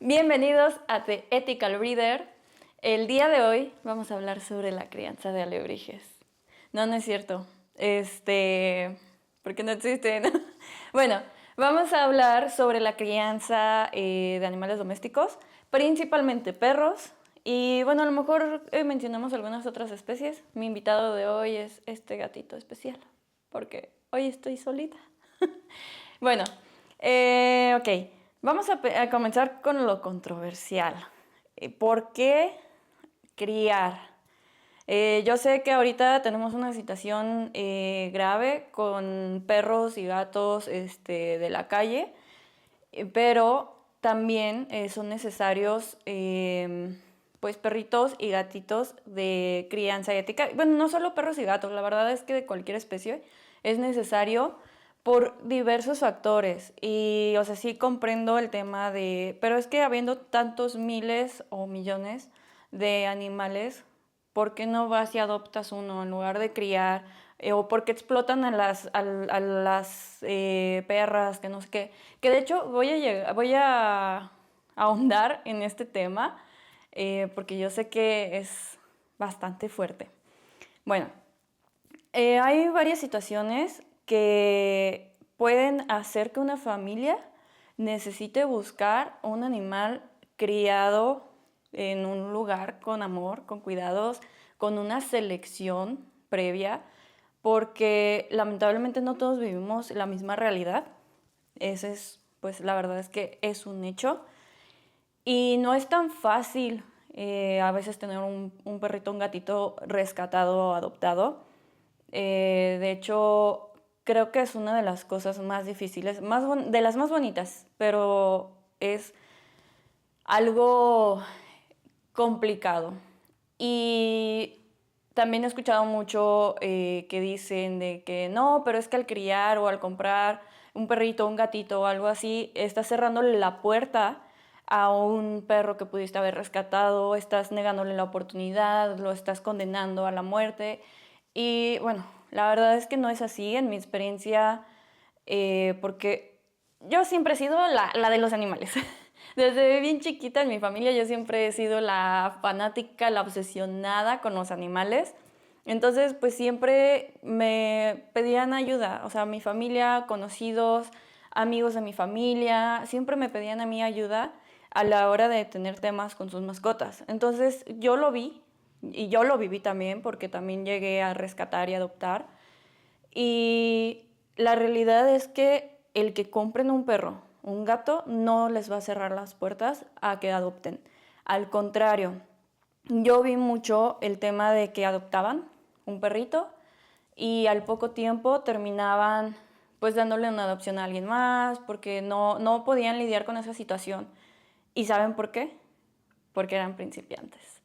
Bienvenidos a The Ethical Breeder. El día de hoy vamos a hablar sobre la crianza de alebrijes. No, no es cierto. Porque no existen. Bueno, vamos a hablar sobre la crianza de animales domésticos, principalmente perros. Y bueno, a lo mejor mencionamos algunas otras especies. Mi invitado de hoy es este gatito especial, porque hoy estoy solita. Bueno, ok. Vamos a comenzar con lo controversial. ¿Por qué criar? Yo sé que ahorita tenemos una situación grave con perros y gatos de la calle, pero también son necesarios pues perritos y gatitos de crianza ética. Bueno, no solo perros y gatos, la verdad es que de cualquier especie es necesario por diversos factores. Y, o sea, sí comprendo el tema de, pero es que habiendo tantos miles o millones de animales, ¿por qué no vas y adoptas uno en lugar de criar? O por qué explotan a las perras, que no sé qué. Que de hecho voy a ahondar en este tema, porque yo sé que es bastante fuerte. Bueno, hay varias situaciones que pueden hacer que una familia necesite buscar un animal criado en un lugar con amor, con cuidados, con una selección previa, porque lamentablemente no todos vivimos la misma realidad. Ese es, pues la verdad es que es un hecho. Y no es tan fácil a veces tener un perrito, un gatito rescatado o adoptado. De hecho, creo que es una de las cosas más difíciles, de las más bonitas, pero es algo complicado. Y también he escuchado mucho que dicen de que no, pero es que al criar o al comprar un perrito, un gatito o algo así, estás cerrándole la puerta a un perro que pudiste haber rescatado, estás negándole la oportunidad, lo estás condenando a la muerte. Y bueno, la verdad es que no es así en mi experiencia, porque yo siempre he sido la de los animales. Desde bien chiquita en mi familia yo siempre he sido la fanática, la obsesionada con los animales. Entonces, pues siempre me pedían ayuda, o sea, mi familia, conocidos, amigos de mi familia, siempre me pedían a mí ayuda a la hora de tener temas con sus mascotas. Entonces, yo lo vi y yo lo viví también porque también llegué a rescatar y adoptar. Y la realidad es que el que compren un perro, un gato, no les va a cerrar las puertas a que adopten. Al contrario, yo vi mucho el tema de que adoptaban un perrito y al poco tiempo terminaban pues dándole una adopción a alguien más porque no podían lidiar con esa situación. ¿Y saben por qué? Porque eran principiantes.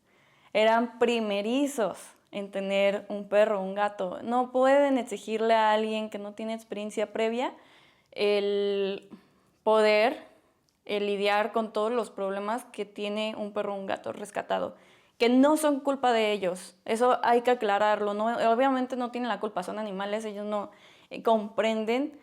Eran primerizos en tener un perro, un gato. No pueden exigirle a alguien que no tiene experiencia previa el poder lidiar con todos los problemas que tiene un perro o un gato rescatado, que no son culpa de ellos. Eso hay que aclararlo, ¿no? Obviamente no tienen la culpa, son animales, ellos no comprenden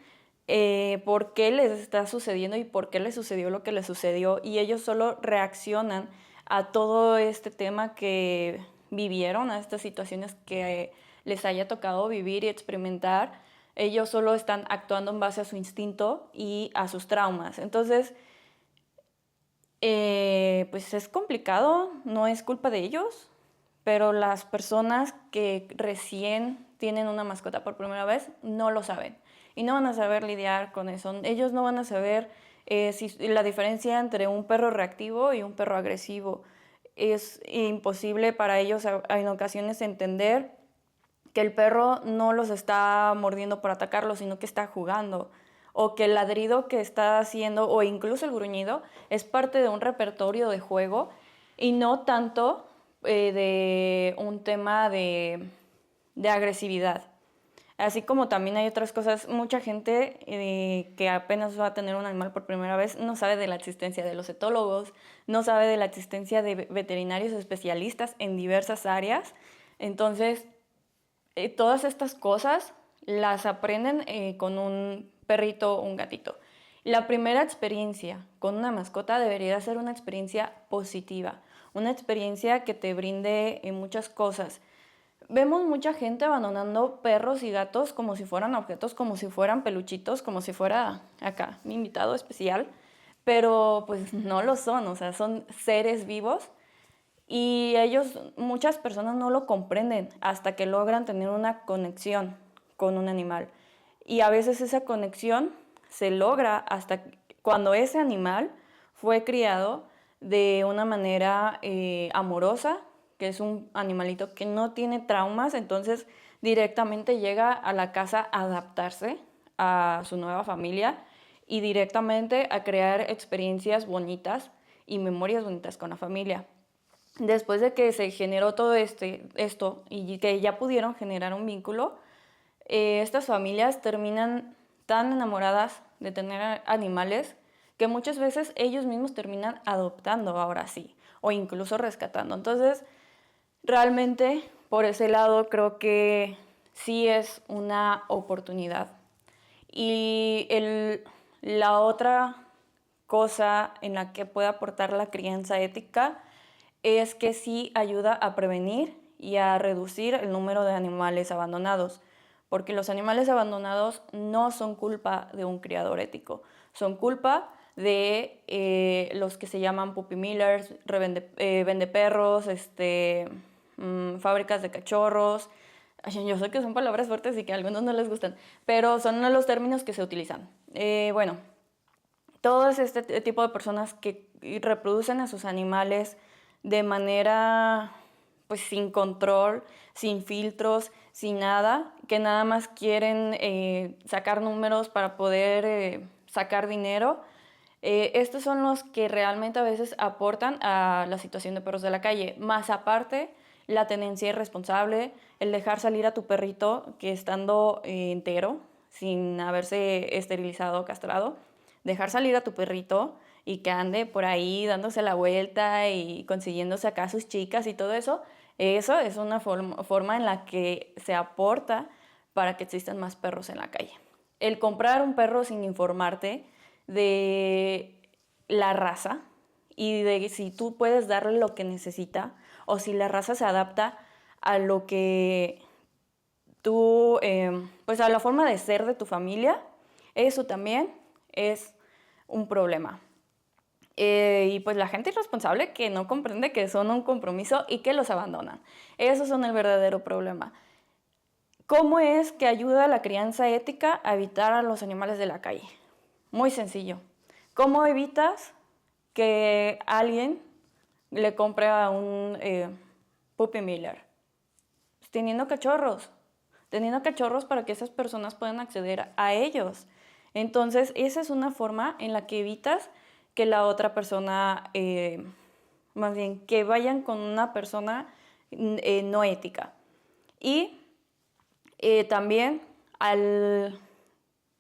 por qué les está sucediendo y por qué les sucedió lo que les sucedió, y ellos solo reaccionan a todo este tema que vivieron, a estas situaciones que les haya tocado vivir y experimentar. Ellos solo están actuando en base a su instinto y a sus traumas. Entonces, pues es complicado, no es culpa de ellos, pero las personas que recién tienen una mascota por primera vez no lo saben y no van a saber lidiar con eso. Ellos no van a saber la diferencia entre un perro reactivo y un perro agresivo. Es imposible para ellos en ocasiones entender que el perro no los está mordiendo por atacarlos, sino que está jugando, o que el ladrido que está haciendo, o incluso el gruñido, es parte de un repertorio de juego y no tanto de un tema de agresividad. Así como también hay otras cosas, mucha gente que apenas va a tener un animal por primera vez no sabe de la existencia de los etólogos, no sabe de la existencia de veterinarios especialistas en diversas áreas. Entonces, todas estas cosas las aprenden con un perrito o un gatito. La primera experiencia con una mascota debería ser una experiencia positiva, una experiencia que te brinde muchas cosas. Vemos mucha gente abandonando perros y gatos como si fueran objetos, como si fueran peluchitos, como si fuera acá mi invitado especial, pero pues no lo son, o sea, son seres vivos y ellos, muchas personas no lo comprenden hasta que logran tener una conexión con un animal. Y a veces esa conexión se logra hasta cuando ese animal fue criado de una manera amorosa, que es un animalito que no tiene traumas, entonces directamente llega a la casa a adaptarse a su nueva familia y directamente a crear experiencias bonitas y memorias bonitas con la familia. Después de que se generó todo esto y que ya pudieron generar un vínculo, estas familias terminan tan enamoradas de tener animales que muchas veces ellos mismos terminan adoptando ahora sí, o incluso rescatando. Entonces, realmente por ese lado creo que sí es una oportunidad. Y la otra cosa en la que puede aportar la crianza ética es que sí ayuda a prevenir y a reducir el número de animales abandonados, porque los animales abandonados no son culpa de un criador ético, son culpa de los que se llaman puppy millers, vendeperros, fábricas de cachorros. Yo sé que son palabras fuertes y que a algunos no les gustan, pero son los términos que se utilizan. Bueno, todos este tipo de personas que reproducen a sus animales de manera pues sin control, sin filtros, sin nada, que nada más quieren sacar números para poder sacar dinero. Estos son los que realmente a veces aportan a la situación de perros de la calle. Más aparte, la tenencia irresponsable, el dejar salir a tu perrito que estando entero, sin haberse esterilizado o castrado, dejar salir a tu perrito y que ande por ahí dándose la vuelta y consiguiéndose acá sus chicas y todo eso, eso es una forma en la que se aporta para que existan más perros en la calle. El comprar un perro sin informarte de la raza y de si tú puedes darle lo que necesita o si la raza se adapta a lo que tú, pues a la forma de ser de tu familia, eso también es un problema. Y pues la gente irresponsable que no comprende que son un compromiso y que los abandonan. Esos son el verdadero problema. ¿Cómo es que ayuda la crianza ética a evitar a los animales de la calle? Muy sencillo. ¿Cómo evitas que alguien le compre a un puppy miller? Pues teniendo cachorros para que esas personas puedan acceder a ellos. Entonces, esa es una forma en la que evitas que la otra persona, más bien, que vayan con una persona no ética. Y también al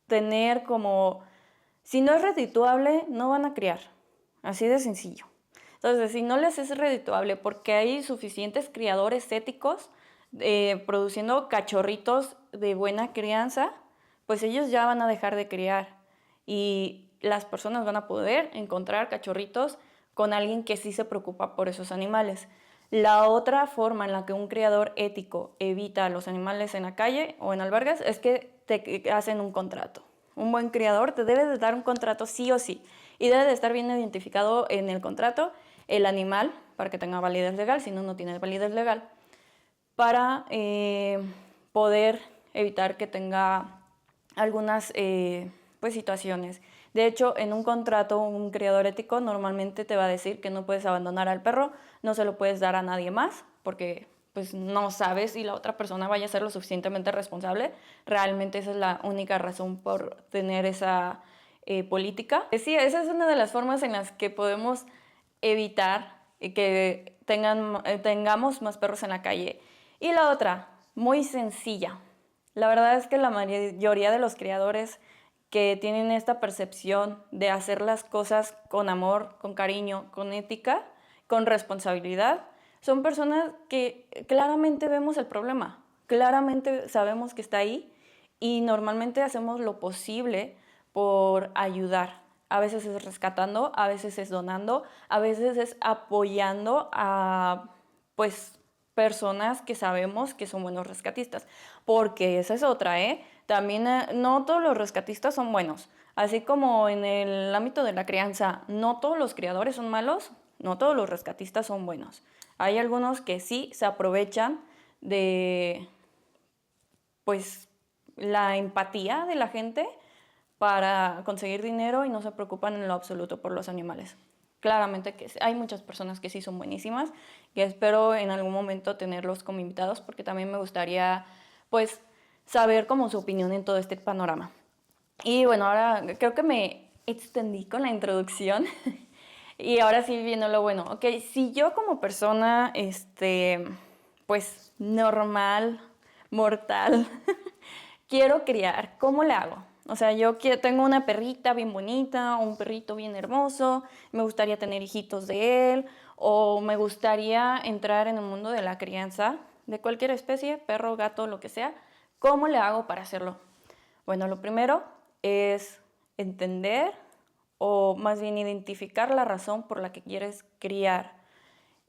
tener como, si no es redituable, no van a criar. Así de sencillo. Entonces, si no les es redituable porque hay suficientes criadores éticos produciendo cachorritos de buena crianza, pues ellos ya van a dejar de criar y las personas van a poder encontrar cachorritos con alguien que sí se preocupa por esos animales. La otra forma en la que un criador ético evita a los animales en la calle o en albergues es que te hacen un contrato. Un buen criador te debe de dar un contrato sí o sí y debe de estar bien identificado en el contrato el animal para que tenga validez legal, si no, no tiene validez legal, para poder evitar que tenga algunas pues, situaciones. De hecho, en un contrato, un criador ético normalmente te va a decir que no puedes abandonar al perro, no se lo puedes dar a nadie más, porque pues no sabes si la otra persona vaya a ser lo suficientemente responsable. Realmente esa es la única razón por tener esa política. Sí, esa es una de las formas en las que podemos evitar que tengamos más perros en la calle. Y la otra, muy sencilla. La verdad es que la mayoría de los criadores que tienen esta percepción de hacer las cosas con amor, con cariño, con ética, con responsabilidad, son personas que claramente vemos el problema, claramente sabemos que está ahí y normalmente hacemos lo posible por ayudar. A veces es rescatando, a veces es donando, a veces es apoyando a pues personas que sabemos que son buenos rescatistas, porque esa es otra, ¿eh? También no todos los rescatistas son buenos, así como en el ámbito de la crianza, no todos los criadores son malos, no todos los rescatistas son buenos. Hay algunos que sí se aprovechan de pues la empatía de la gente para conseguir dinero y no se preocupan en lo absoluto por los animales. Claramente que hay muchas personas que sí son buenísimas, que espero en algún momento tenerlos como invitados porque también me gustaría pues saber como su opinión en todo este panorama. Y bueno, ahora creo que me extendí con la introducción y ahora sí viendo lo bueno. Ok, si yo como persona, pues normal, mortal, quiero criar, ¿cómo le hago? O sea, tengo una perrita bien bonita, un perrito bien hermoso, me gustaría tener hijitos de él, o me gustaría entrar en el mundo de la crianza de cualquier especie, perro, gato, lo que sea. ¿Cómo le hago para hacerlo? Bueno, lo primero es entender o más bien identificar la razón por la que quieres criar.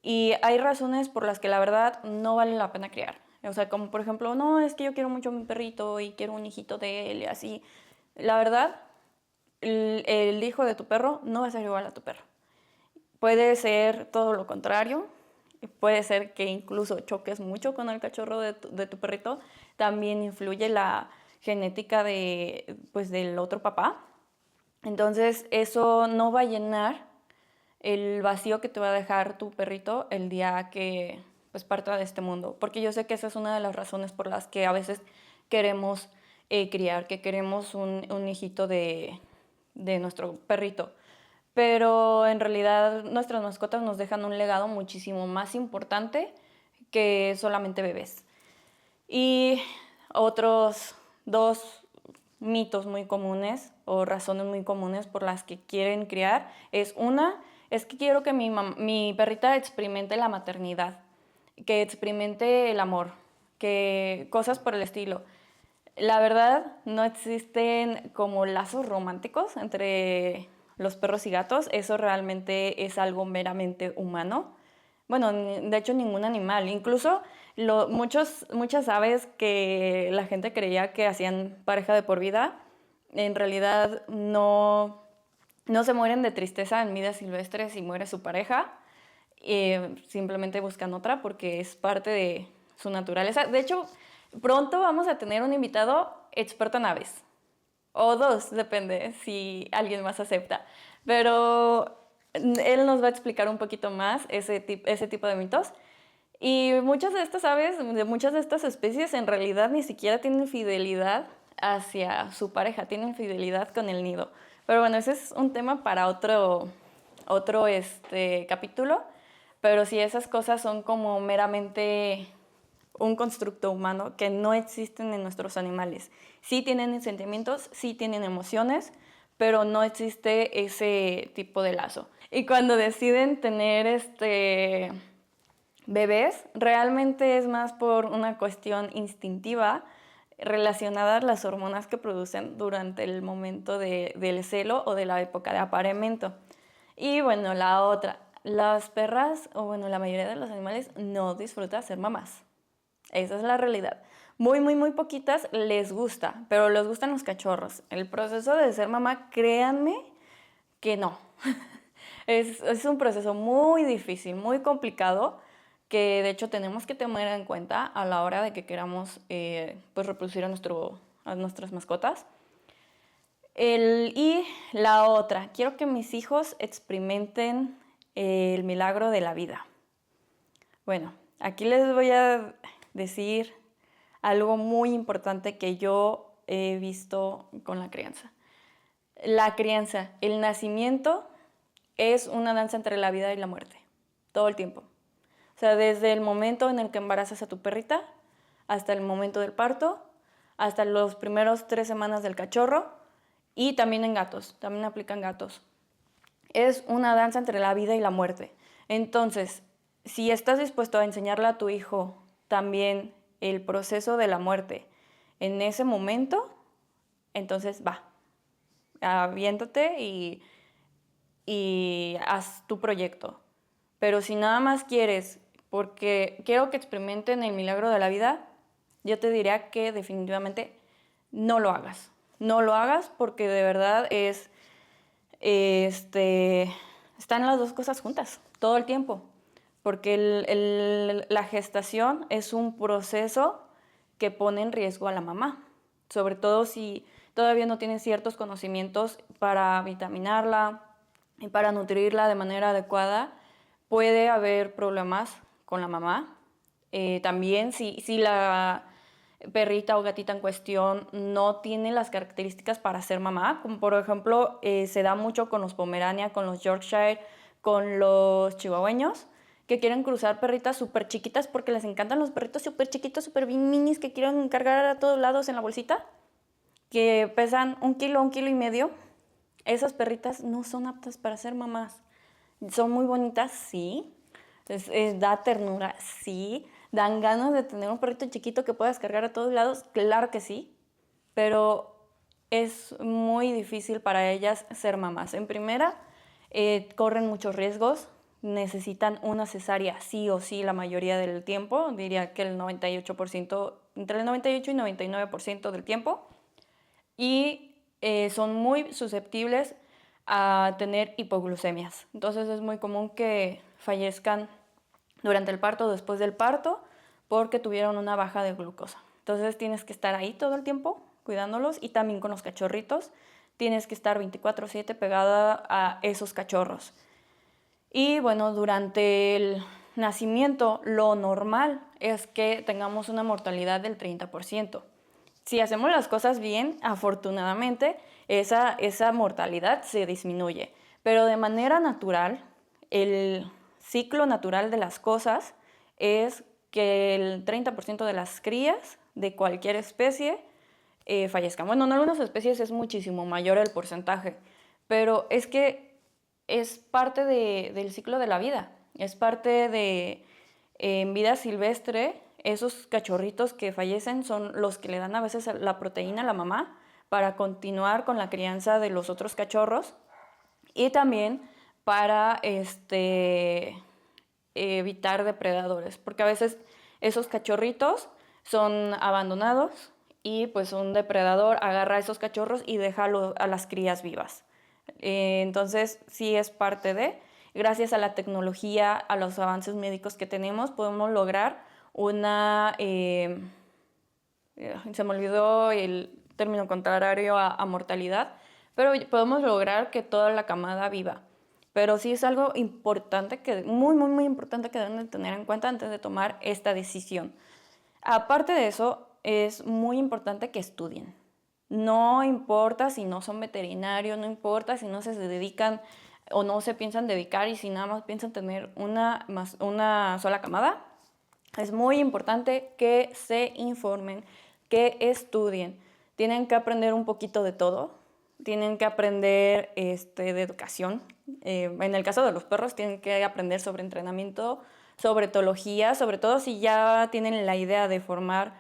Y hay razones por las que la verdad no vale la pena criar. O sea, como por ejemplo, no, es que yo quiero mucho a mi perrito y quiero un hijito de él y así. La verdad, el hijo de tu perro no va a ser igual a tu perro. Puede ser todo lo contrario. Puede ser que incluso choques mucho con el cachorro de tu perrito. También influye la genética pues, del otro papá. Entonces, eso no va a llenar el vacío que te va a dejar tu perrito el día que pues parta de este mundo. Porque yo sé que esa es una de las razones por las que a veces queremos criar, que queremos un hijito de nuestro perrito. Pero en realidad nuestras mascotas nos dejan un legado muchísimo más importante que solamente bebés. Y otros dos mitos muy comunes o razones muy comunes por las que quieren criar es es que quiero que mi perrita experimente la maternidad, que experimente el amor, que cosas por el estilo. La verdad, no existen como lazos románticos entre los perros y gatos. Eso realmente es algo meramente humano. Bueno, de hecho ningún animal. Incluso muchas aves que la gente creía que hacían pareja de por vida, en realidad no se mueren de tristeza en vida silvestre si muere su pareja. Simplemente buscan otra porque es parte de su naturaleza. De hecho, pronto vamos a tener un invitado experto en aves. O dos, depende si alguien más acepta. Pero él nos va a explicar un poquito más ese tipo de mitos. Y muchas de estas aves, de muchas de estas especies, en realidad ni siquiera tienen fidelidad hacia su pareja, tienen fidelidad con el nido. Pero bueno, ese es un tema para otro capítulo. Pero sí, esas cosas son como meramente un constructo humano que no existen en nuestros animales. Sí tienen sentimientos, sí tienen emociones, pero no existe ese tipo de lazo. Y cuando deciden tener bebés, realmente es más por una cuestión instintiva relacionada a las hormonas que producen durante el momento del celo o de la época de apareamiento. Y bueno, la otra, las perras, o bueno, la mayoría de los animales no disfrutan ser mamás. Esa es la realidad. Muy, muy, muy poquitas les gusta, pero les gustan los cachorros. El proceso de ser mamá, créanme que no. Es un proceso muy difícil, muy complicado, que de hecho tenemos que tener en cuenta a la hora de que queramos pues reproducir a nuestras mascotas. Y la otra, quiero que mis hijos experimenten el milagro de la vida. Bueno, aquí les voy a decir algo muy importante que yo he visto con la crianza. La crianza, el nacimiento es una danza entre la vida y la muerte, todo el tiempo. O sea, desde el momento en el que embarazas a tu perrita, hasta el momento del parto, hasta los primeros 3 semanas del cachorro, y también en gatos, también aplican gatos. Es una danza entre la vida y la muerte. Entonces, si estás dispuesto a enseñarle a tu hijo también el proceso de la muerte en ese momento, entonces va. aviéntate y haz tu proyecto. Pero si nada más quieres, porque quiero que experimenten el milagro de la vida, yo te diría que definitivamente no lo hagas. No lo hagas porque de verdad están las dos cosas juntas todo el tiempo. Porque la gestación es un proceso que pone en riesgo a la mamá, sobre todo si todavía no tienen ciertos conocimientos para vitaminarla y para nutrirla de manera adecuada. Puede haber problemas con la mamá. También si la perrita o gatita en cuestión no tiene las características para ser mamá, como por ejemplo se da mucho con los Pomerania, con los Yorkshire, con los chihuahueños, que quieren cruzar perritas súper chiquitas porque les encantan los perritos súper chiquitos, súper bien minis, que quieren cargar a todos lados en la bolsita, que pesan 1 kilo y medio. Esas perritas no son aptas para ser mamás. Son muy bonitas, sí. Da ternura, sí. Dan ganas de tener un perrito chiquito que puedas cargar a todos lados, claro que sí. Pero es muy difícil para ellas ser mamás. En primera, corren muchos riesgos. Necesitan una cesárea sí o sí la mayoría del tiempo. Diría que el 98%, entre el 98 y 99% del tiempo. Y son muy susceptibles a tener hipoglucemias. Entonces es muy común que fallezcan durante el parto o después del parto porque tuvieron una baja de glucosa. Entonces tienes que estar ahí todo el tiempo cuidándolos, y también con los cachorritos tienes que estar 24/7 pegada a esos cachorros. Y bueno, durante el nacimiento lo normal es que tengamos una mortalidad del 30%. Si hacemos las cosas bien, afortunadamente, esa mortalidad se disminuye. Pero de manera natural, el ciclo natural de las cosas es que el 30% de las crías de cualquier especie fallezcan. Bueno, en algunas especies es muchísimo mayor el porcentaje, pero es que es parte del ciclo de la vida. Es parte de, en vida silvestre, esos cachorritos que fallecen son los que le dan a veces la proteína a la mamá para continuar con la crianza de los otros cachorros, y también para evitar depredadores, porque a veces esos cachorritos son abandonados y pues un depredador agarra a esos cachorros y deja a las crías vivas. Entonces sí es parte de, gracias a la tecnología, a los avances médicos que tenemos, podemos lograr se me olvidó el término contrario a mortalidad, pero podemos lograr que toda la camada viva. Pero sí es algo importante, muy, muy, muy importante, que deben de tener en cuenta antes de tomar esta decisión. Aparte de eso, es muy importante que estudien. No importa si no son veterinarios, no importa si no se dedican o no se piensan dedicar y si nada más piensan tener una sola camada. Es muy importante que se informen, que estudien. Tienen que aprender un poquito de todo. Tienen que aprender de educación. En el caso de los perros, tienen que aprender sobre entrenamiento, sobre etología, sobre todo si ya tienen la idea de formar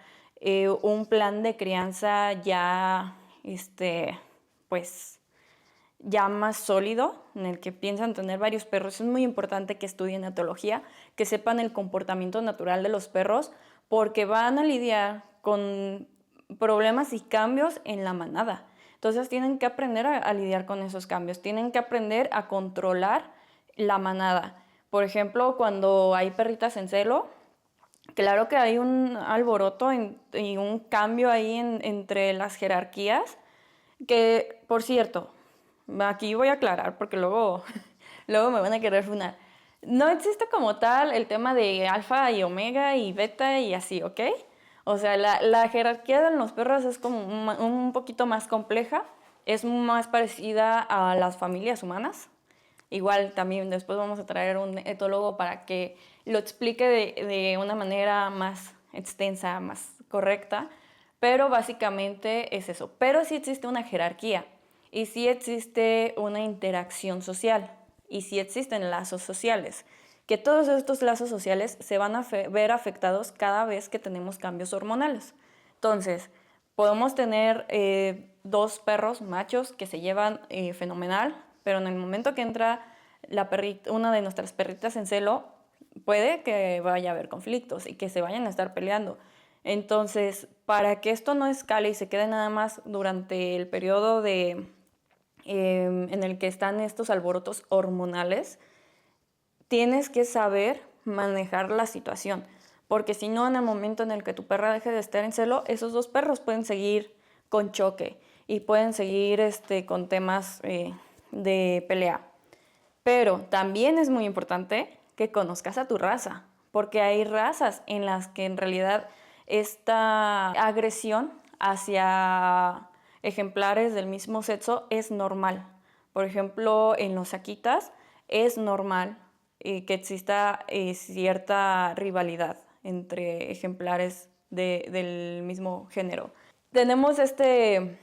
un plan de crianza ya, pues, ya más sólido, en el que piensan tener varios perros. Es muy importante que estudien etología, que sepan el comportamiento natural de los perros, porque van a lidiar con problemas y cambios en la manada. Entonces tienen que aprender a lidiar con esos cambios, tienen que aprender a controlar la manada. Por ejemplo, cuando hay perritas en celo, claro que hay un alboroto y un cambio ahí entre las jerarquías, que, por cierto, aquí voy a aclarar porque luego, luego me van a querer funar. No existe como tal el tema de alfa y omega y beta y así, ¿ok? O sea, la jerarquía de los perros es como un poquito más compleja, es más parecida a las familias humanas. Igual también después vamos a traer un etólogo para que lo explique de una manera más extensa, más correcta, pero básicamente es eso. Pero sí existe una jerarquía y sí existe una interacción social y sí existen lazos sociales, que todos estos lazos sociales se van a ver afectados cada vez que tenemos cambios hormonales. Entonces, podemos tener dos perros machos que se llevan fenomenal, pero en el momento que entra una de nuestras perritas en celo, puede que vaya a haber conflictos y que se vayan a estar peleando. Entonces, para que esto no escale y se quede nada más durante el periodo en el que están estos alborotos hormonales, tienes que saber manejar la situación, porque si no, en el momento en el que tu perra deje de estar en celo, esos dos perros pueden seguir con choque y pueden seguir con temas de pelea. Pero también es muy importante que conozcas a tu raza, porque hay razas en las que en realidad esta agresión hacia ejemplares del mismo sexo es normal. Por ejemplo, en los Akitas es normal que exista cierta rivalidad entre ejemplares del mismo género. Tenemos este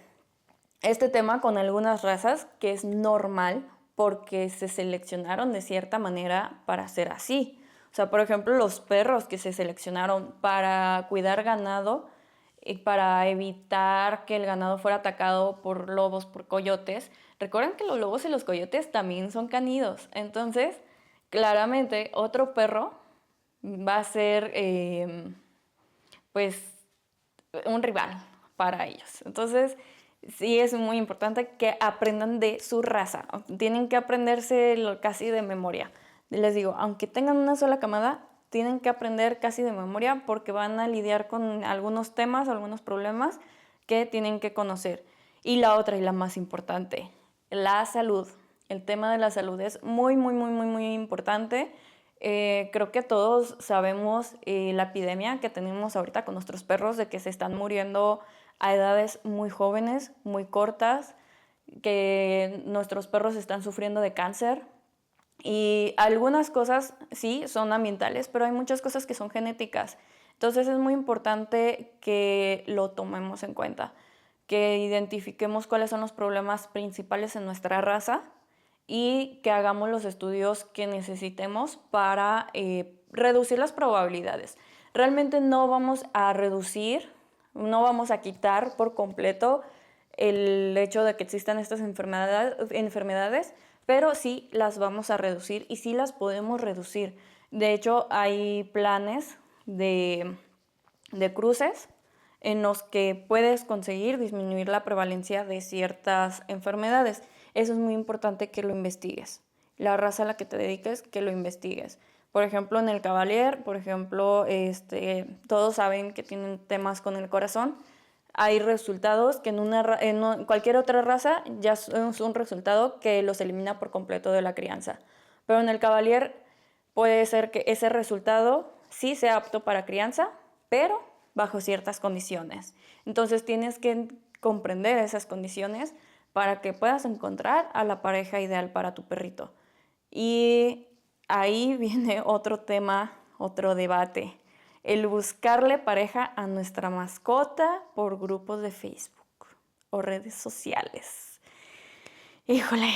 tema con algunas razas que es normal porque se seleccionaron de cierta manera para ser así. O sea, por ejemplo, los perros que se seleccionaron para cuidar ganado y para evitar que el ganado fuera atacado por lobos, por coyotes. Recuerden que los lobos y los coyotes también son canidos. Entonces, claramente, otro perro va a ser, pues, un rival para ellos. Entonces, sí es muy importante que aprendan de su raza. Tienen que aprenderse casi de memoria. Les digo, aunque tengan una sola camada, tienen que aprender casi de memoria porque van a lidiar con algunos temas, algunos problemas que tienen que conocer. Y la otra y la más importante, la salud. El tema de la salud es muy, muy, muy, muy, muy importante. Creo que todos sabemos la epidemia que tenemos ahorita con nuestros perros de que se están muriendo a edades muy jóvenes, muy cortas, que nuestros perros están sufriendo de cáncer. Y algunas cosas sí son ambientales, pero hay muchas cosas que son genéticas. Entonces es muy importante que lo tomemos en cuenta, que identifiquemos cuáles son los problemas principales en nuestra raza y que hagamos los estudios que necesitemos para reducir las probabilidades. Realmente no vamos a reducir, no vamos a quitar por completo el hecho de que existan estas enfermedades, pero sí las vamos a reducir y sí las podemos reducir. De hecho, hay planes de cruces en los que puedes conseguir disminuir la prevalencia de ciertas enfermedades. Eso es muy importante que lo investigues. La raza a la que te dediques, que lo investigues. Por ejemplo, en el Cavalier, por ejemplo, todos saben que tienen temas con el corazón. Hay resultados que en cualquier otra raza ya es un resultado que los elimina por completo de la crianza. Pero en el Cavalier puede ser que ese resultado sí sea apto para crianza, pero bajo ciertas condiciones. Entonces tienes que comprender esas condiciones para que puedas encontrar a la pareja ideal para tu perrito. Y ahí viene otro tema, otro debate. El buscarle pareja a nuestra mascota por grupos de Facebook o redes sociales. Híjole,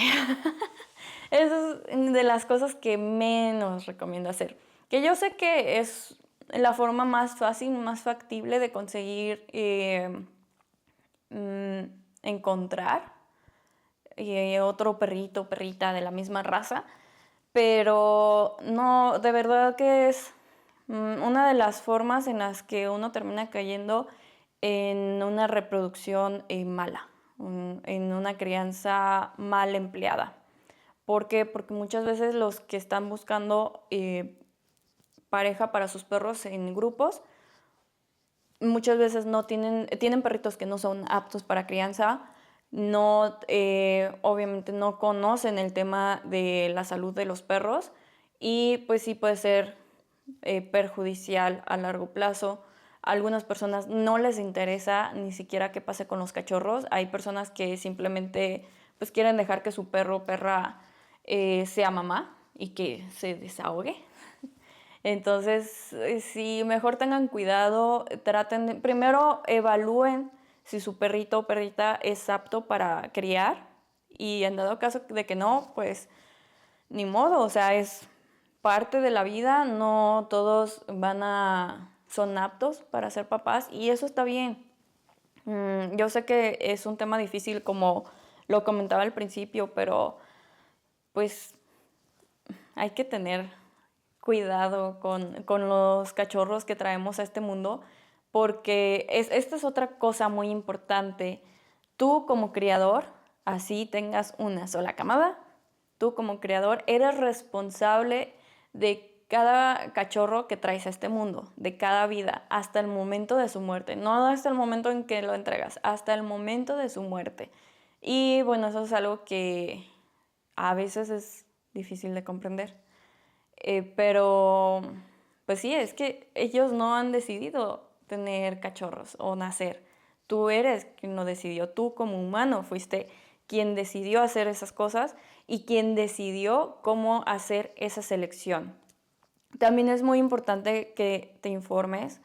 eso es de las cosas que menos recomiendo hacer. Que yo sé que es la forma más fácil, más factible de conseguir encontrar otro perrito o perrita de la misma raza, pero no, de verdad que es una de las formas en las que uno termina cayendo en una reproducción mala, en una crianza mal empleada. ¿Por qué? Porque muchas veces los que están buscando pareja para sus perros en grupos, muchas veces no tienen perritos que no son aptos para crianza, no, obviamente no conocen el tema de la salud de los perros y pues sí puede ser perjudicial a largo plazo. A algunas personas no les interesa ni siquiera qué pase con los cachorros. Hay personas que simplemente pues quieren dejar que su perro o perra sea mamá y que se desahogue. Entonces, sí, mejor tengan cuidado, primero evalúen si su perrito o perrita es apto para criar y en dado caso de que no, pues ni modo, o sea, es parte de la vida, no todos son aptos para ser papás y eso está bien. Yo sé que es un tema difícil como lo comentaba al principio, pero pues hay que tener cuidado con los cachorros que traemos a este mundo, porque esta es otra cosa muy importante. Tú como criador, así tengas una sola camada, tú como criador eres responsable de cada cachorro que traes a este mundo, de cada vida, hasta el momento de su muerte. No hasta el momento en que lo entregas, hasta el momento de su muerte. Y bueno, eso es algo que a veces es difícil de comprender. Pero, pues sí, es que ellos no han decidido tener cachorros o nacer. Tú eres quien lo decidió, tú como humano fuiste quien decidió hacer esas cosas y quien decidió cómo hacer esa selección. También es muy importante que te informes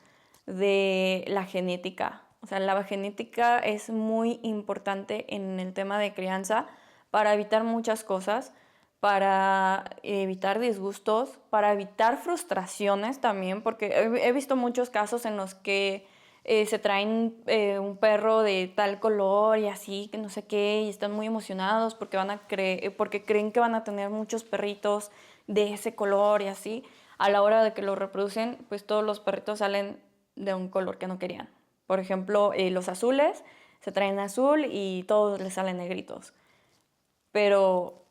de la genética. O sea, la genética es muy importante en el tema de crianza para evitar muchas cosas, para evitar disgustos, para evitar frustraciones también, porque he visto muchos casos en los que se traen un perro de tal color y así, que no sé qué, y están muy emocionados porque porque creen que van a tener muchos perritos de ese color y así. A la hora de que lo reproducen, pues todos los perritos salen de un color que no querían. Por ejemplo, los azules se traen azul y todos les salen negritos. Pero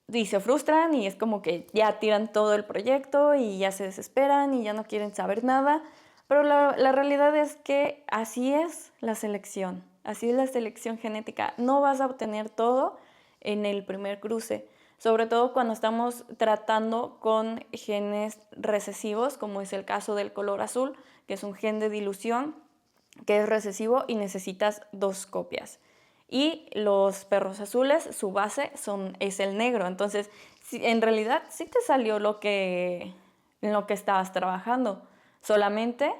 y se frustran y es como que ya tiran todo el proyecto y ya se desesperan y ya no quieren saber nada. Pero la realidad es que así es la selección, así es la selección genética. No vas a obtener todo en el primer cruce, sobre todo cuando estamos tratando con genes recesivos, como es el caso del color azul, que es un gen de dilución que es recesivo y necesitas 2 copias. Y los perros azules, su base es el negro. Entonces, en realidad sí te salió en lo que estabas trabajando, solamente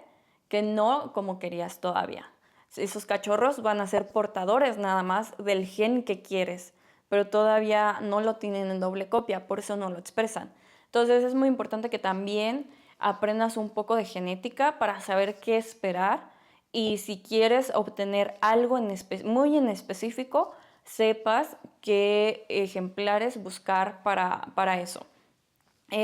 que no como querías todavía. Esos cachorros van a ser portadores nada más del gen que quieres, pero todavía no lo tienen en doble copia, por eso no lo expresan. Entonces es muy importante que también aprendas un poco de genética para saber qué esperar y si quieres obtener algo muy en específico, sepas qué ejemplares buscar para eso.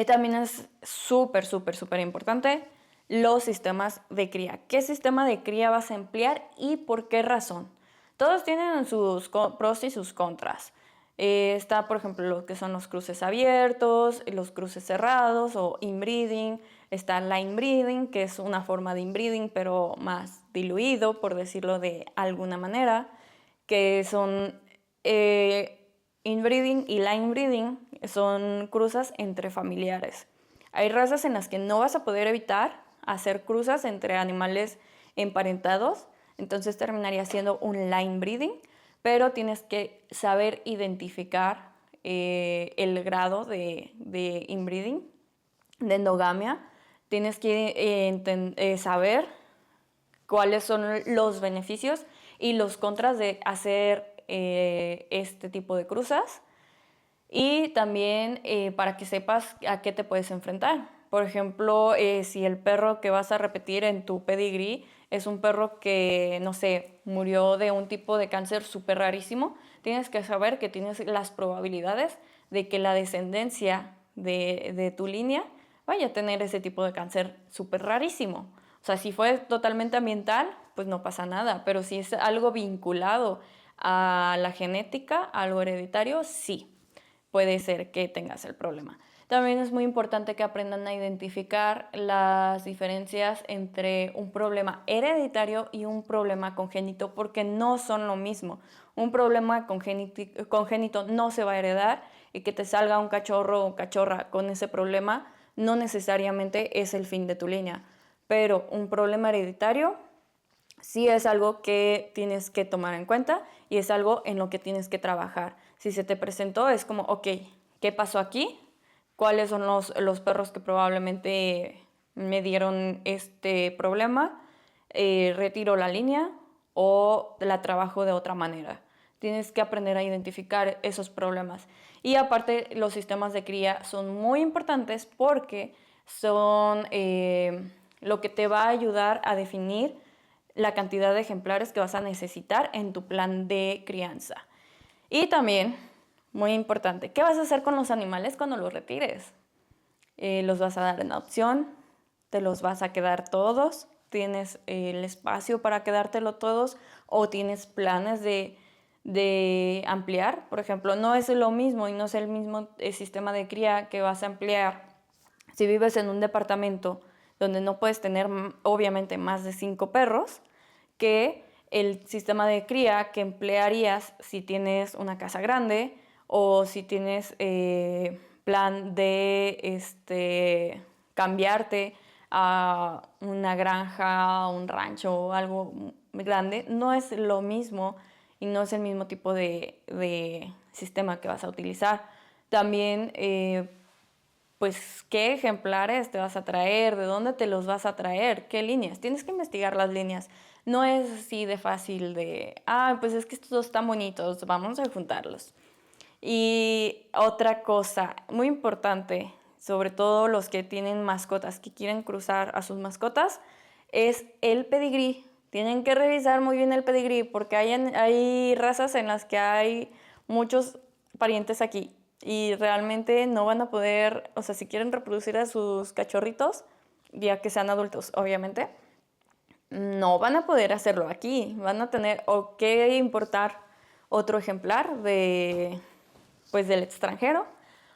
También es súper, súper, súper importante los sistemas de cría. ¿Qué sistema de cría vas a emplear y por qué razón? Todos tienen sus pros y sus contras. Está, por ejemplo, lo que son los cruces abiertos, los cruces cerrados o inbreeding. Está line breeding, que es una forma de inbreeding, pero más diluido, por decirlo de alguna manera, que son inbreeding y line breeding, son cruzas entre familiares. Hay razas en las que no vas a poder evitar hacer cruzas entre animales emparentados, entonces terminaría siendo un line breeding, pero tienes que saber identificar el grado de inbreeding, de endogamia. Tienes que saber cuáles son los beneficios y los contras de hacer este tipo de cruzas. Y también para que sepas a qué te puedes enfrentar. Por ejemplo, si el perro que vas a repetir en tu pedigrí es un perro que, no sé, murió de un tipo de cáncer súper rarísimo, tienes que saber que tienes las probabilidades de que la descendencia de tu línea vaya a tener ese tipo de cáncer súper rarísimo. O sea, si fue totalmente ambiental, pues no pasa nada, pero si es algo vinculado a la genética, a algo hereditario, sí puede ser que tengas el problema. También es muy importante que aprendan a identificar las diferencias entre un problema hereditario y un problema congénito, porque no son lo mismo. Un problema congénito no se va a heredar y que te salga un cachorro o cachorra con ese problema no necesariamente es el fin de tu línea. Pero un problema hereditario sí es algo que tienes que tomar en cuenta y es algo en lo que tienes que trabajar. Si se te presentó, es como, ok, ¿qué pasó aquí? ¿Cuáles son los perros que probablemente me dieron este problema? ¿Retiro la línea o la trabajo de otra manera? Tienes que aprender a identificar esos problemas. Y aparte, los sistemas de cría son muy importantes porque son lo que te va a ayudar a definir la cantidad de ejemplares que vas a necesitar en tu plan de crianza. Y también, muy importante, ¿qué vas a hacer con los animales cuando los retires? ¿Los vas a dar en adopción? ¿Te los vas a quedar todos? ¿Tienes el espacio para quedártelo todos? ¿O tienes planes de ampliar? Por ejemplo, no es lo mismo y no es el mismo sistema de cría que vas a ampliar si vives en un departamento donde no puedes tener obviamente más de 5 perros, que el sistema de cría que emplearías si tienes una casa grande o si tienes plan de cambiarte a una granja, un rancho o algo grande. No es lo mismo y no es el mismo tipo de sistema que vas a utilizar. También pues qué ejemplares te vas a traer, de dónde te los vas a traer, qué líneas. Tienes que investigar las líneas. No es así de fácil pues es que estos dos están bonitos, vamos a juntarlos. Y otra cosa muy importante, sobre todo los que tienen mascotas, que quieren cruzar a sus mascotas, es el pedigrí. Tienen que revisar muy bien el pedigrí porque hay razas en las que hay muchos parientes aquí y realmente no van a poder, o sea, si quieren reproducir a sus cachorritos, ya que sean adultos, obviamente, no van a poder hacerlo aquí. Van a tener o que importar otro ejemplar del extranjero,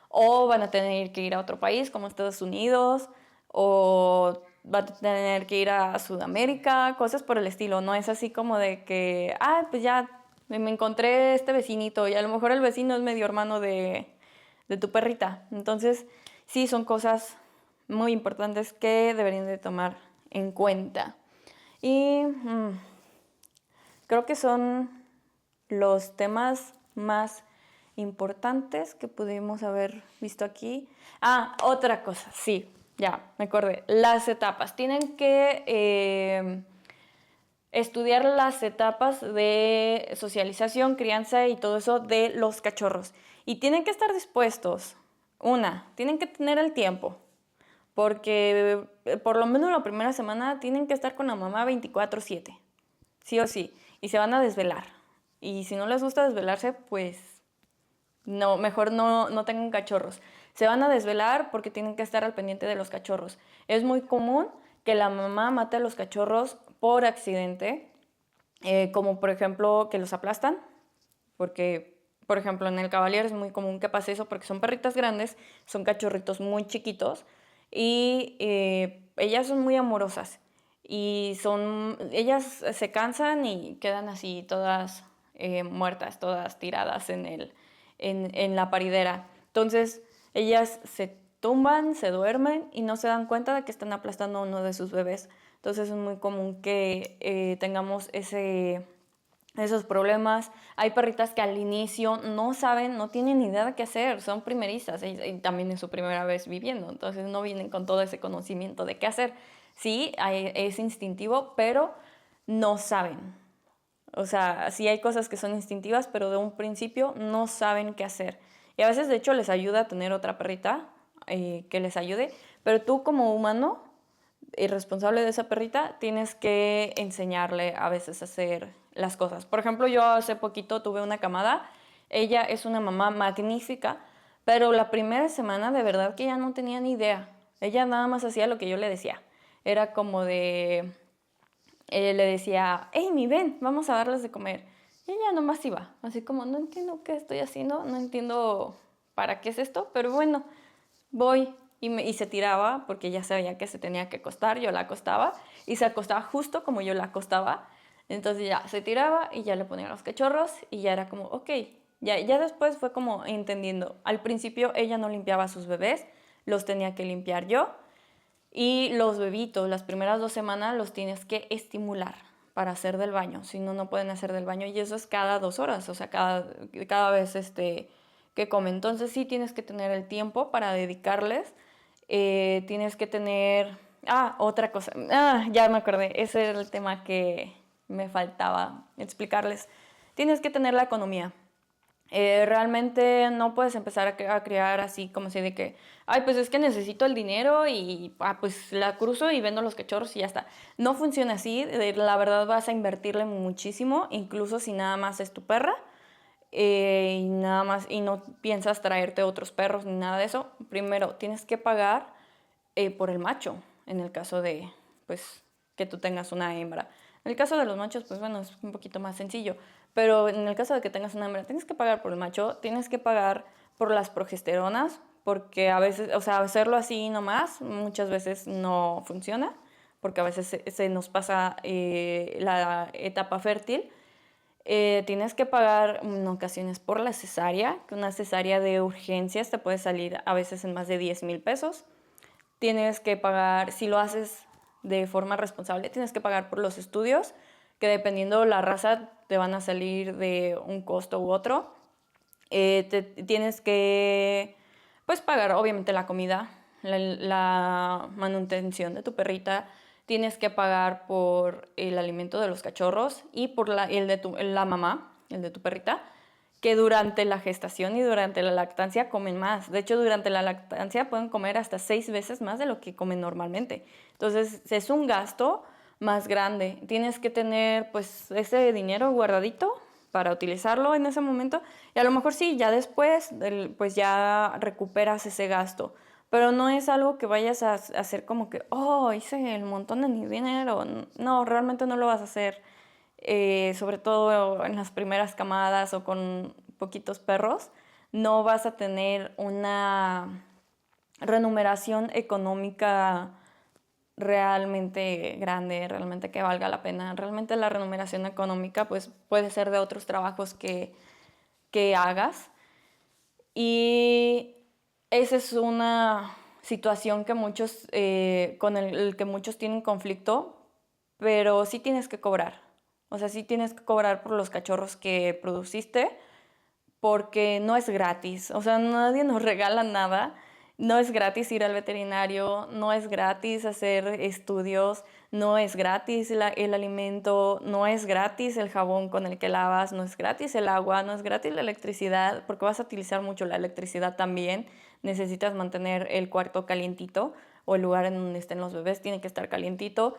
o van a tener que ir a otro país como Estados Unidos, o van a tener que ir a Sudamérica, cosas por el estilo. No es así como de que, pues ya me encontré este vecinito y a lo mejor el vecino es medio hermano de tu perrita. Entonces, sí, son cosas muy importantes que deberían de tomar en cuenta. Y creo que son los temas más importantes que pudimos haber visto aquí. Otra cosa, sí, ya me acordé. Las etapas. Tienen que estudiar las etapas de socialización, crianza y todo eso de los cachorros. Y tienen que estar dispuestos. Tienen que tener el tiempo. Porque por lo menos la primera semana tienen que estar con la mamá 24/7. Sí o sí. Y se van a desvelar. Y si no les gusta desvelarse, pues no, mejor no tengan cachorros. Se van a desvelar porque tienen que estar al pendiente de los cachorros. Es muy común que la mamá mate a los cachorros por accidente, como por ejemplo que los aplastan, porque por ejemplo en el Cavalier es muy común que pase eso porque son perritas grandes, son cachorritos muy chiquitos y ellas son muy amorosas y ellas se cansan y quedan así todas muertas, todas tiradas en la paridera. Entonces ellas se tumban, se duermen y no se dan cuenta de que están aplastando a uno de sus bebés. Entonces es muy común que tengamos esos problemas. Hay perritas que al inicio no saben, no tienen ni idea de qué hacer, son primerizas y también es su primera vez viviendo, entonces no vienen con todo ese conocimiento de qué hacer. Sí, es instintivo, pero no saben. O sea, sí hay cosas que son instintivas, pero de un principio no saben qué hacer. Y a veces, de hecho, les ayuda a tener otra perrita que les ayude, pero tú como humano y responsable de esa perrita, tienes que enseñarle a veces a hacer las cosas. Por ejemplo, yo hace poquito tuve una camada, ella es una mamá magnífica, pero la primera semana de verdad que ella no tenía ni idea. Ella nada más hacía lo que yo le decía. Era como le decía, Amy, ven, vamos a darles de comer. Y ella nomás iba, así como, no entiendo qué estoy haciendo, no entiendo para qué es esto, pero bueno, voy. Y se tiraba porque ya sabía que se tenía que acostar, yo la acostaba y se acostaba justo como yo la acostaba. Entonces ya se tiraba y ya le ponía los cachorros y ya era como, ok, ya después fue como entendiendo. Al principio ella no limpiaba a sus bebés, los tenía que limpiar yo y los bebitos, las primeras 2 semanas los tienes que estimular para hacer del baño, si no, no pueden hacer del baño y eso es cada 2 horas, o sea, cada vez que comen. Entonces sí tienes que tener el tiempo para dedicarles. Tienes que tener... otra cosa. Ya me acordé. Ese era el tema que me faltaba explicarles. Tienes que tener la economía. Realmente no puedes empezar a criar así como si de que, ay, pues es que necesito el dinero y pues la cruzo y vendo los cachorros y ya está. No funciona así, la verdad vas a invertirle muchísimo, incluso si nada más es tu perra y nada más y no piensas traerte otros perros ni nada de eso. Primero tienes que pagar por el macho, en el caso de, pues, que tú tengas una hembra. En el caso de los machos, pues bueno, es un poquito más sencillo. Pero en el caso de que tengas una hembra, tienes que pagar por el macho, tienes que pagar por las progesteronas, porque a veces, o sea, hacerlo así nomás, muchas veces no funciona, porque a veces se nos pasa la etapa fértil. Tienes que pagar en ocasiones por la cesárea, que una cesárea de urgencias te puede salir a veces en más de 10,000 pesos. Tienes que pagar, si lo haces de forma responsable, tienes que pagar por los estudios, que dependiendo la raza te van a salir de un costo u otro. Tienes que, pues, pagar obviamente la comida, la manutención de tu perrita. Tienes que pagar por el alimento de los cachorros y por el de la mamá, el de tu perrita, que durante la gestación y durante la lactancia comen más. De hecho, durante la lactancia pueden comer hasta 6 veces más de lo que comen normalmente. Entonces, es un gasto más grande. Tienes que tener pues ese dinero guardadito para utilizarlo en ese momento y a lo mejor sí, ya después pues ya recuperas ese gasto. Pero no es algo que vayas a hacer como que, oh, hice el montón de mi dinero. No, realmente no lo vas a hacer. Sobre todo en las primeras camadas o con poquitos perros, no vas a tener una remuneración económica realmente grande, realmente que valga la pena. Realmente la remuneración económica pues puede ser de otros trabajos que hagas y esa es una situación que muchos, con el que muchos tienen conflicto, pero sí tienes que cobrar. O sea, sí tienes que cobrar por los cachorros que produciste porque no es gratis. O sea, nadie nos regala nada. No es gratis ir al veterinario, no es gratis hacer estudios, no es gratis el alimento, no es gratis el jabón con el que lavas, no es gratis el agua, no es gratis la electricidad, porque vas a utilizar mucho la electricidad también. Necesitas mantener el cuarto calientito o el lugar en donde estén los bebés tiene que estar calientito.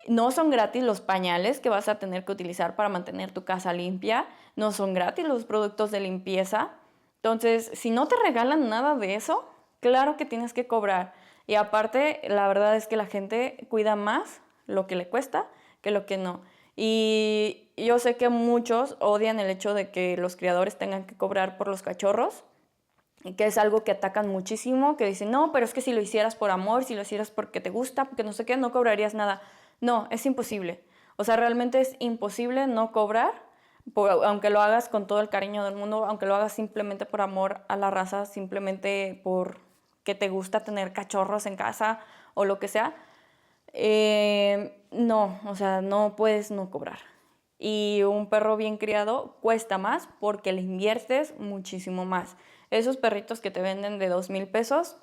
No son gratis los pañales que vas a tener que utilizar para mantener tu casa limpia. No son gratis los productos de limpieza. Entonces, si no te regalan nada de eso, claro que tienes que cobrar. Y aparte, la verdad es que la gente cuida más lo que le cuesta que lo que no. Y yo sé que muchos odian el hecho de que los criadores tengan que cobrar por los cachorros, que es algo que atacan muchísimo, que dicen, no, pero es que si lo hicieras por amor, si lo hicieras porque te gusta, porque no sé qué, no cobrarías nada. No, es imposible. O sea, realmente es imposible no cobrar, aunque lo hagas con todo el cariño del mundo, aunque lo hagas simplemente por amor a la raza, simplemente por que te gusta tener cachorros en casa o lo que sea. No, o sea, no puedes no cobrar. Y un perro bien criado cuesta más porque le inviertes muchísimo más. Esos perritos que te venden de 2,000 pesos,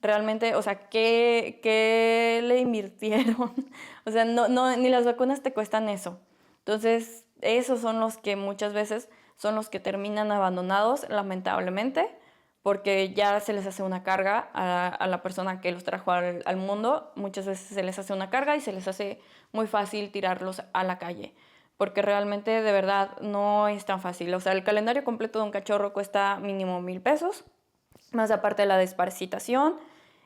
realmente, o sea, ¿qué le invirtieron? O sea, no, ni las vacunas te cuestan eso. Entonces, esos son los que muchas veces son los que terminan abandonados, lamentablemente, porque ya se les hace una carga a la persona que los trajo al mundo. Muchas veces se les hace una carga y se les hace muy fácil tirarlos a la calle, porque realmente de verdad no es tan fácil. O sea, el calendario completo de un cachorro cuesta mínimo 1,000 pesos, más aparte de la desparasitación,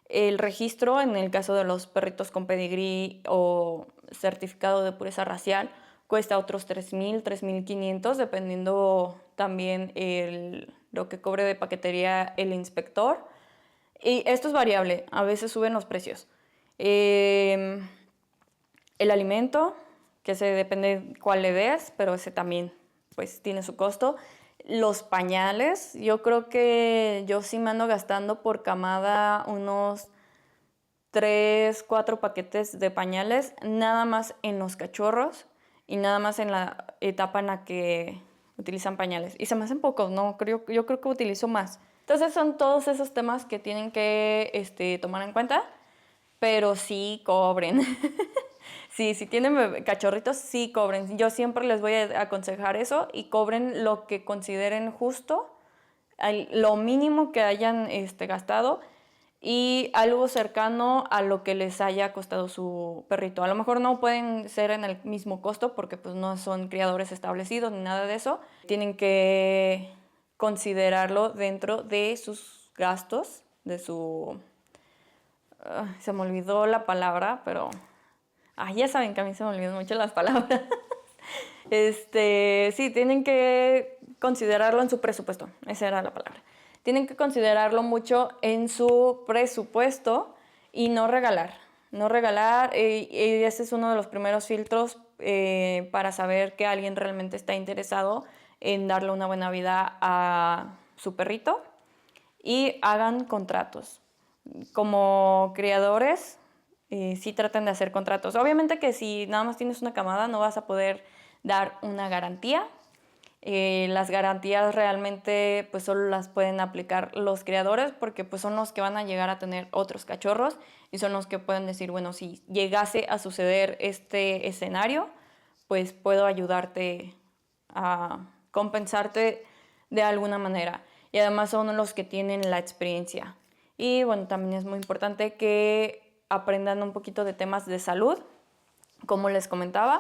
el registro en el caso de los perritos con pedigrí o certificado de pureza racial cuesta otros 3,000, 3,500, dependiendo también lo que cobre de paquetería el inspector. Y esto es variable, a veces suben los precios. El alimento, que se depende cuál le des, pero ese también pues tiene su costo. Los pañales, yo creo que yo sí me ando gastando por camada unos 3, 4 paquetes de pañales, nada más en los cachorros y nada más en la etapa en la que utilizan pañales. Y se me hacen pocos, ¿no? Yo creo que utilizo más. Entonces son todos esos temas que tienen que tomar en cuenta, pero sí cobren. Sí, si tienen cachorritos, sí cobren. Yo siempre les voy a aconsejar eso y cobren lo que consideren justo, lo mínimo que hayan gastado y algo cercano a lo que les haya costado su perrito. A lo mejor no pueden ser en el mismo costo porque pues no son criadores establecidos ni nada de eso. Tienen que considerarlo dentro de sus gastos, de su... se me olvidó la palabra, pero... ya saben que a mí se me olvidan mucho las palabras. Sí, tienen que considerarlo en su presupuesto. Esa era la palabra. Tienen que considerarlo mucho en su presupuesto y no regalar. No regalar, y ese es uno de los primeros filtros para saber que alguien realmente está interesado en darle una buena vida a su perrito. Y hagan contratos. Como criadores, sí traten de hacer contratos. Obviamente que si nada más tienes una camada no vas a poder dar una garantía. Las garantías realmente pues solo las pueden aplicar los criadores porque pues son los que van a llegar a tener otros cachorros y son los que pueden decir, bueno, si llegase a suceder este escenario, pues puedo ayudarte a compensarte de alguna manera. Y además son los que tienen la experiencia. Y bueno, también es muy importante que aprendan un poquito de temas de salud, como les comentaba,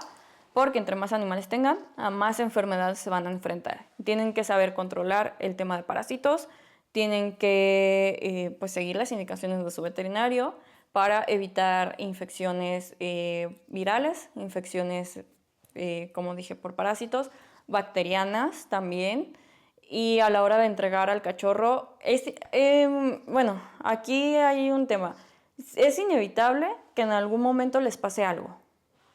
porque entre más animales tengan, a más enfermedades se van a enfrentar. Tienen que saber controlar el tema de parásitos, tienen que pues seguir las indicaciones de su veterinario para evitar infecciones virales, infecciones, como dije, por parásitos, bacterianas también. Y a la hora de entregar al cachorro, bueno, aquí hay un tema. Es inevitable que en algún momento les pase algo.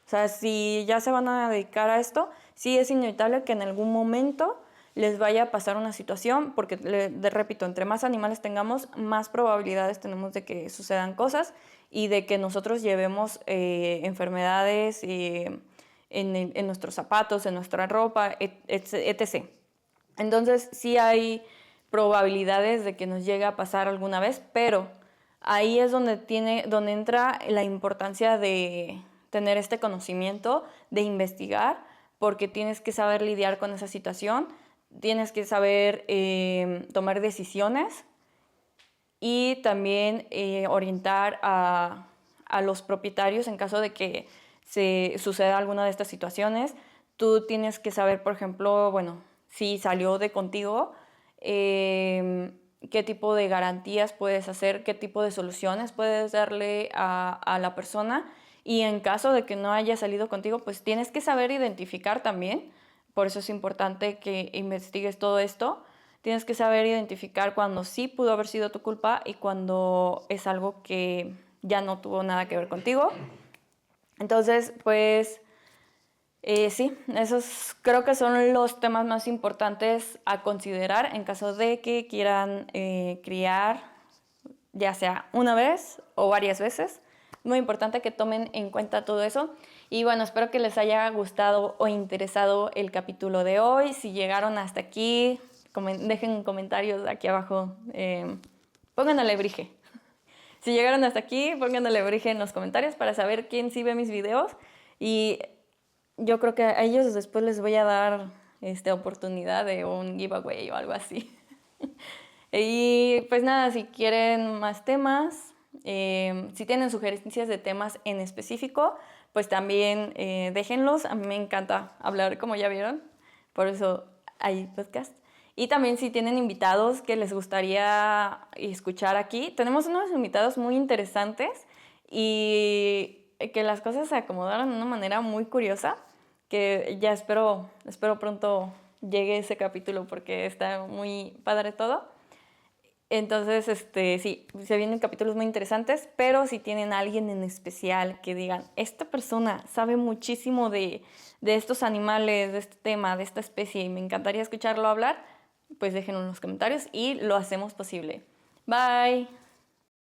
O sea, si ya se van a dedicar a esto, sí es inevitable que en algún momento les vaya a pasar una situación, porque, repito, entre más animales tengamos, más probabilidades tenemos de que sucedan cosas y de que nosotros llevemos enfermedades en nuestros zapatos, en nuestra ropa, etc. Entonces sí hay probabilidades de que nos llegue a pasar alguna vez, pero ahí es donde entra la importancia de tener este conocimiento, de investigar, porque tienes que saber lidiar con esa situación, tienes que saber tomar decisiones y también orientar a los propietarios en caso de que se suceda alguna de estas situaciones. Tú tienes que saber, por ejemplo, bueno, si salió de contigo, qué tipo de garantías puedes hacer, qué tipo de soluciones puedes darle a la persona. Y en caso de que no haya salido contigo, pues tienes que saber identificar también. Por eso es importante que investigues todo esto. Tienes que saber identificar cuando sí pudo haber sido tu culpa y cuando es algo que ya no tuvo nada que ver contigo. Entonces, pues sí, esos creo que son los temas más importantes a considerar en caso de que quieran criar, ya sea una vez o varias veces. Muy importante que tomen en cuenta todo eso. Y bueno, espero que les haya gustado o interesado el capítulo de hoy. Si llegaron hasta aquí, dejen comentarios aquí abajo. Pongan alebrije. Si llegaron hasta aquí, pongan alebrije en los comentarios para saber quién sí ve mis videos. Y yo creo que a ellos después les voy a dar oportunidad de un giveaway o algo así. Y pues nada, si quieren más temas, si tienen sugerencias de temas en específico, pues también déjenlos. A mí me encanta hablar, como ya vieron, por eso hay podcast. Y también si tienen invitados que les gustaría escuchar aquí, tenemos unos invitados muy interesantes y que las cosas se acomodaron de una manera muy curiosa, que ya espero pronto llegue ese capítulo porque está muy padre todo. Entonces, sí, se vienen capítulos muy interesantes, pero si tienen a alguien en especial que digan, esta persona sabe muchísimo de estos animales, de este tema, de esta especie, y me encantaría escucharlo hablar, pues déjenlo en los comentarios y lo hacemos posible. Bye.